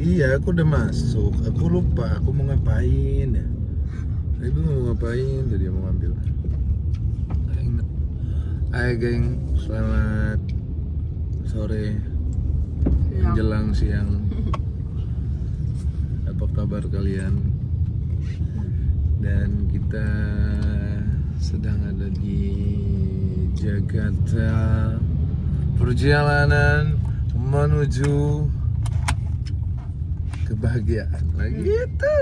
Iya, aku udah masuk. Aku lupa aku mau ngapain ya. Ibu mau ngapain? Tadi dia mau ngambil. Nggak ingat. Hai geng, selamat sore menjelang siang. Apa kabar kalian? Dan kita sedang ada di Jakarta, perjalanan menuju kebahagiaan lagi itu.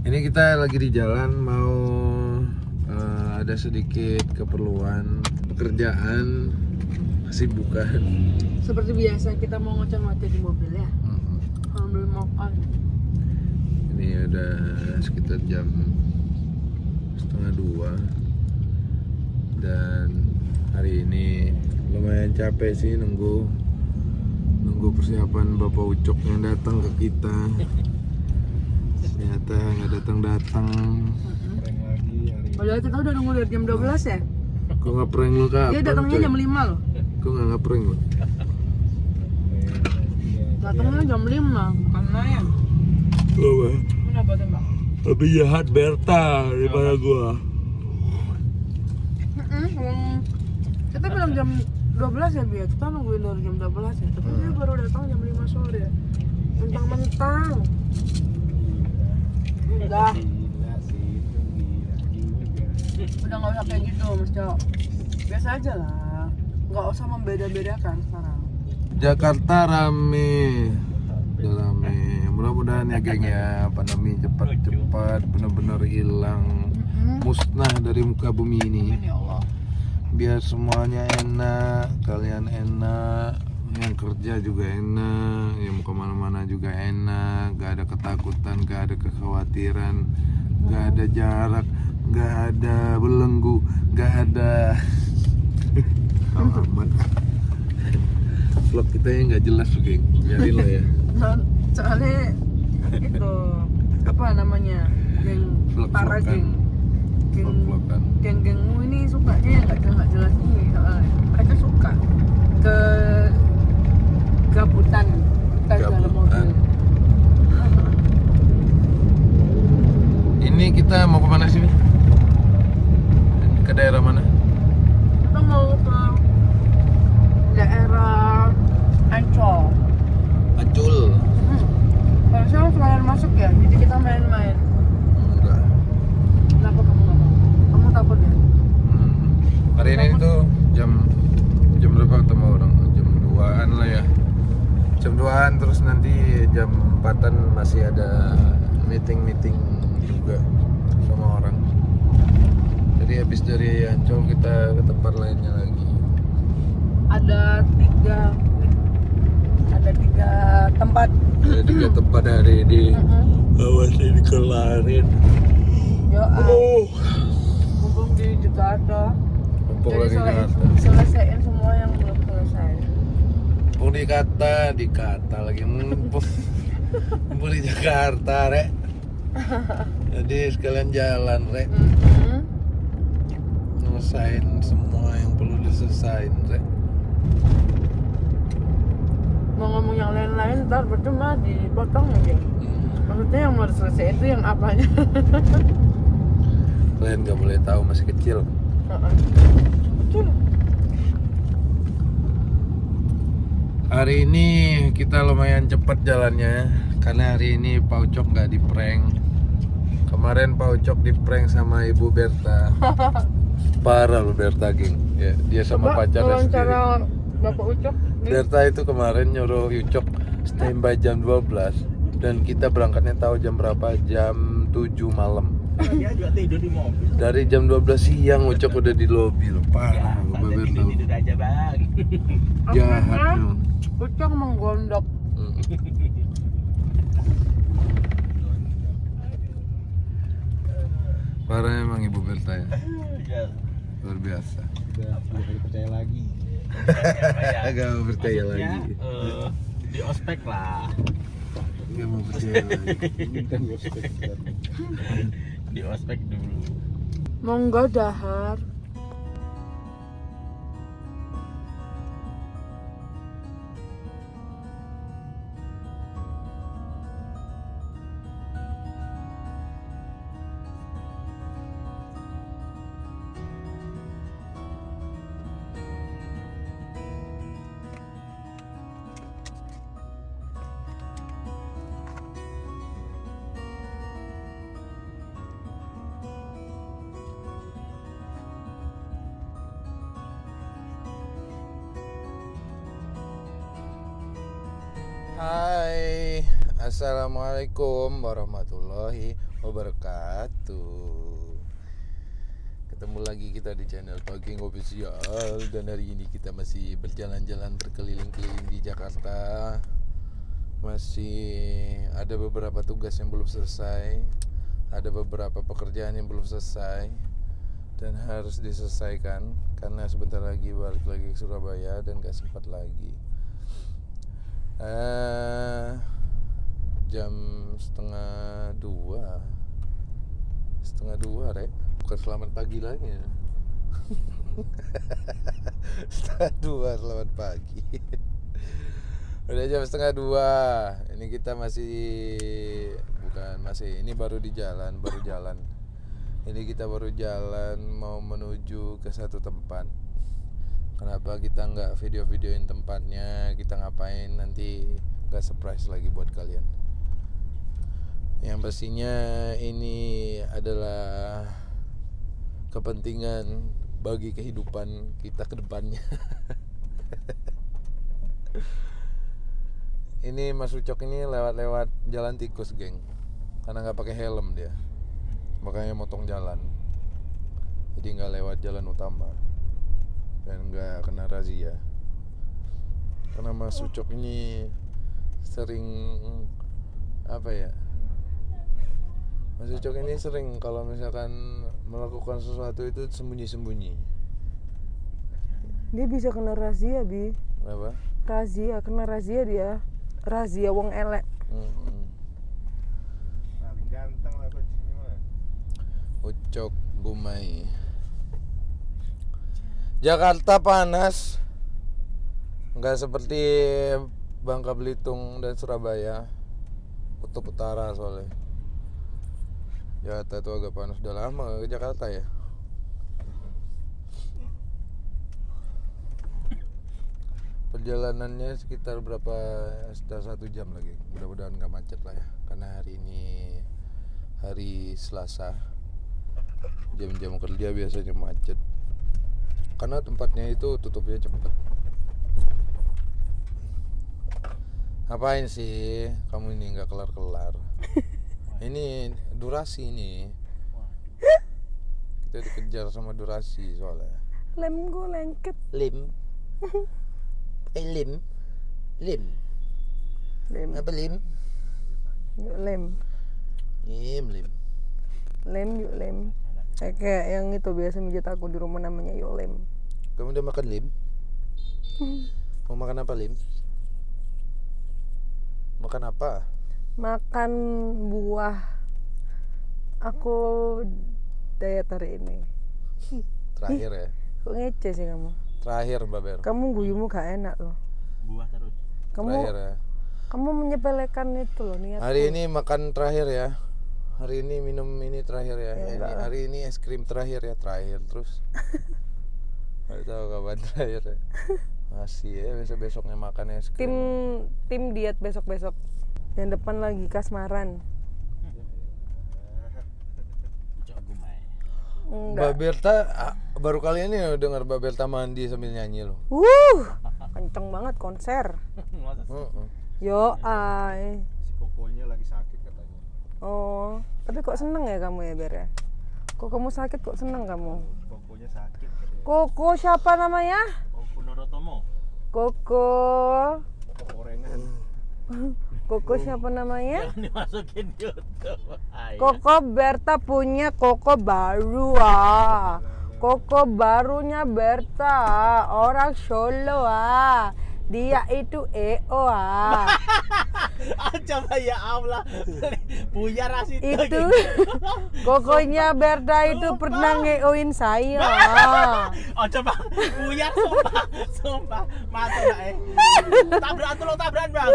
Ini kita lagi di jalan mau ada sedikit keperluan pekerjaan, kesibukan. Seperti biasa kita mau ngoceh-ngoceh di mobil ya. Ambil makan. Ini udah sekitar jam 1:30 dan hari ini lumayan capek sih nunggu persiapan Bapak Ucok yang datang ke kita. Ternyata nggak datang. Padahal kita udah nunggu dari jam 12 ya. Kok nggak prank lu kapan? Dia datangnya jam 5 loh. Kok nggak prank lu? Datangnya jam 5. Karena ya. Kenapa tembak? Lebih jahat Berta daripada gua. Kita bilang jam 12 ya Bia. Kita nungguin dari jam 12 ya. Tapi dia baru datang jam 5 sore. Mentang-mentang. Udah nggak usah kayak gitu Mas Cok. Biasa aja lah. Nggak usah membeda-bedakan sekarang. Jakarta rame. Udah rame. Mudah-mudahan ya geng ya, pandemi cepat-cepat benar-benar hilang, musnah dari muka bumi ini. Ya Allah. Biar semuanya enak, kalian enak, yang kerja juga enak, yang mau kemana-mana juga enak, gak ada ketakutan, gak ada kekhawatiran, gak ada jarak, gak ada belenggu, gak ada aman. Vlog kita yang gak jelas juga, biarin lah ya. Soalnya itu apa namanya, geng para geng geng-gengmu ini sukanya yang nggak jelas ini. Mereka suka ke gabutan dalam mobil. Ini kita mau kemana sih? Ke daerah mana? Kita mau ke daerah Ancol. Ancol. Harusnya selain masuk ya, jadi kita main-main. Enggak. Kenapa kamu nggak mau? Kamu takut ya? Hari ini tuh jam berapa ketemu orang? Jam 2-an lah ya. Jam 2-an, terus nanti jam 4-an masih ada meeting juga sama orang. Jadi habis dari Ancol kita ke tempat lainnya lagi. Ada tiga tempat. Ada 3 tempat hari ini. Awas ini dikelarin. Mumpung di Jakarta. Mumpung Jadi lagi Jakarta. selesaiin semua yang belum selesai. Mumpung dikata lagi mumpung di Jakarta, Rek. Jadi sekalian jalan, Rek. Ngelesain semua yang perlu diselesain, Rek. Mau ngomong yang lain-lain ntar percuma dipotong aja. Maksudnya yang mau selesai itu yang apanya? Kalian gak boleh tahu, masih kecil. Betul. Hari ini kita lumayan cepat jalannya karena hari ini Pak Ucok nggak di prank. Kemarin Pak Ucok di prank sama Ibu Berta. Parah loh Berta geng. Ya, dia sama pacarnya sendiri. Wawancara Bapak Ucok. Berta itu kemarin nyuruh Ucok standby jam 12 dan kita berangkatnya tahu jam berapa? Jam 7 malam. Dia juga tidur di mobil. Dari jam 12 siang Ucok udah di lobi loh. Parah loh Mbak Berta. Tidur aja bang. Jahat. Ucok menggondok. Parah emang Ibu Berta ya. Luar biasa. Udah percaya lagi. Agak mau percaya lagi. Di ospek lah. Gak mau percaya lagi. Di ospek dulu. Monggo dahar. Hai, assalamualaikum warahmatullahi wabarakatuh. Ketemu lagi kita di channel Paging Official. Dan hari ini kita masih berjalan-jalan berkeliling-keliling di Jakarta. Masih ada beberapa tugas yang belum selesai, ada beberapa pekerjaan yang belum selesai dan harus diselesaikan karena sebentar lagi balik lagi ke Surabaya dan gak sempat lagi. Jam setengah dua Rek, bukan selamat pagi lagi ya. Setengah dua, selamat pagi. Udah jam setengah dua. Ini kita ini baru jalan. Ini kita baru jalan mau menuju ke satu tempat. Kenapa kita nggak video-videoin tempatnya, kita ngapain, nanti nggak surprise lagi buat kalian. Yang pastinya ini adalah kepentingan bagi kehidupan kita ke depannya. Ini Mas Ucok ini lewat jalan tikus, geng, karena nggak pakai helm dia, makanya motong jalan, jadi nggak lewat jalan utama dan nggak kena razia. Karena Mas Ucok ini sering Mas Ucok ini sering kalau misalkan melakukan sesuatu itu sembunyi-sembunyi. Dia bisa kena razia, Bi. Kenapa? Kena razia dia. Razia wong elek. Paling ganteng lah coach ini mah. Ucok Gumai. Jakarta panas, nggak seperti Bangka Belitung dan Surabaya, kutub utara soalnya. Jakarta itu agak panas, udah lama ke Jakarta ya. Perjalanannya sekitar sekitar 1 jam lagi. Mudah-mudahan nggak macet lah ya, karena hari ini hari Selasa, jam-jam kerja biasanya macet karena tempatnya itu tutupnya cepet. Ngapain sih kamu ini nggak kelar-kelar? Ini durasi nih, kita dikejar sama durasi soalnya. Lem gue lengket. Lim apa lim? Yuk lem. Lem yuk lem. Kayak yang itu biasa mijit aku di rumah namanya yuk lem. Kamu udah makan lim? Mau makan apa lim? Makan apa? Makan buah. Aku diet hari ini. Terakhir ya? Kok ngece sih kamu? Terakhir Mbak Ber. Kamu guyumu gak enak loh. Buah terus. Terakhir ya? Kamu menyepelekan itu loh niat. Hari ini makan terakhir ya. Hari ini minum ini terakhir ya. Hari ini es krim terakhir ya. Terakhir terus. Gak tahu kapan terakhir ya. Masih ya, besok-besoknya makan es krim. Tim diet besok-besok. Yang depan lagi kasmaran. Ucok Gumai. Mbak Berta baru kali ini dengar Mbak Berta mandi sambil nyanyi loh. Kenceng banget konser. Masa sih? Yo ay. Si Kokonya lagi sakit katanya. Oh, tapi kok seneng ya kamu ya Ber ya? Kok kamu sakit kok seneng kamu? Kokonya sakit katanya. Koko siapa namanya? Koko Norotomo. Koko. Koko orengan. Koko siapa namanya? Jangan dimasukin YouTube. Koko Berta punya koko baru ah. Koko barunya Berta, orang Solo ah. Dia itu EO ah. Coba ya Allah. Punya Rasito Itu kokonya Berta itu pernah ngeoin saya. Oh coba buyar sumpah mati lah tabrakan bang.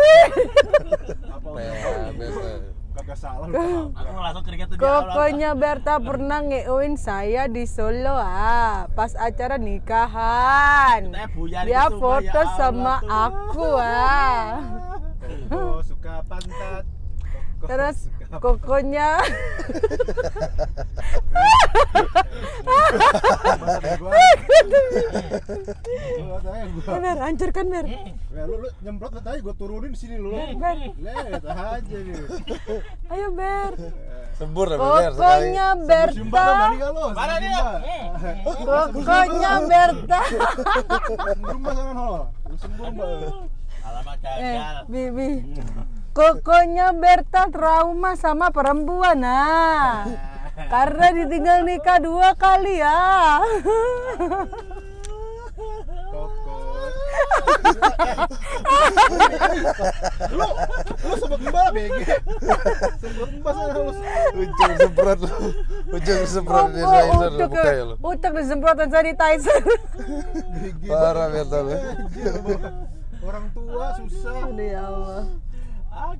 Kagak salah lu. Aku langsung keringat tuh. Kokonya Berta pernah ngeoin saya di Solo ah, pas acara nikahan. Dia foto sama aku ah. Koko suka pantat. Terus kokonya Ber, hancurkan Ber. Ya, lu nyemprot tadi gua turunin sini lu. Ber. Lihat aja nih. Ayo Ber. Sembur ya Ber sekali. Kokonya Sumba Berta. berani enggak lu? Mana dia? Kokonya Berta. Sumba jangan hol. Lu sumba. Alamak gagal. Bibi. Kokonya Berta trauma sama perempuan. Nah. Karena ditinggal nikah 2 kali ya. Koko. Lu sebut mbak BG. Sebut mbak sana lu. Ujung semprot lu. Ujung semprot sanitizer lu buka ya lu. Ucap disemprotan sanitizer. BG. Parah Berta lu. Orang tua susah. Aduh ya Allah.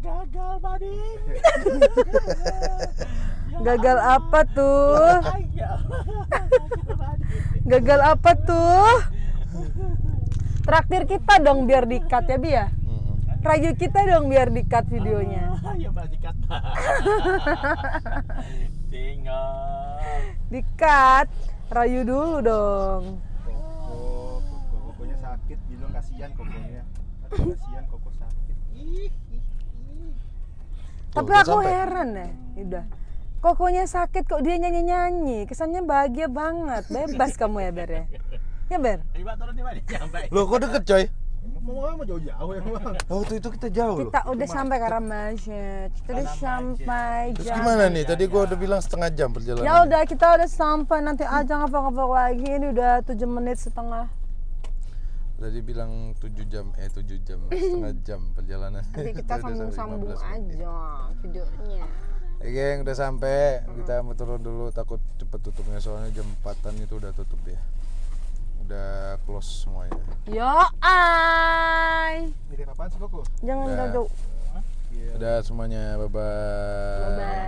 Gagal Badin. Gagal apa tuh? Gagal apa tuh? Traktir kita dong biar di-cut ya Bi ya. Rayu kita dong biar di-cut videonya. Ya Mbak dikat. Tinggal. Di-cut. Rayu dulu dong. Kokonya sakit, bilang kasihan kokonya. Aduh, kasihan koko sakit. Tapi udah aku sampai. heran ya. Udah. Kokonya sakit kok dia nyanyi-nyanyi. Kesannya bahagia banget. Bebas kamu ya Ber ya. Ya Ber. Mbak turun di mana? Sampai. Loh kok deket coy? Mau jauh-jauh emang. Oh itu kita jauh loh. Kita udah sampai Karamajet. Kita udah sampai Terus jam. gimana nih? Tadi gua udah bilang setengah jam perjalanan. Ya udah kita udah sampai, nanti aja ngevlog lagi. Ini udah 7 menit setengah. Tadi bilang 7 jam, 7 jam, setengah jam perjalanan. Nanti kita Udah sampai sambung-sambung 15 menit. aja videonya. Geng, udah sampai. Kita mau turun dulu, takut cepet tutupnya soalnya jam 4-an itu udah tutup ya. Udah close semuanya. Yo ai. Ini apaan sih koko? Jangan Udah. jauh. Udah semuanya, bye bye. Bye bye.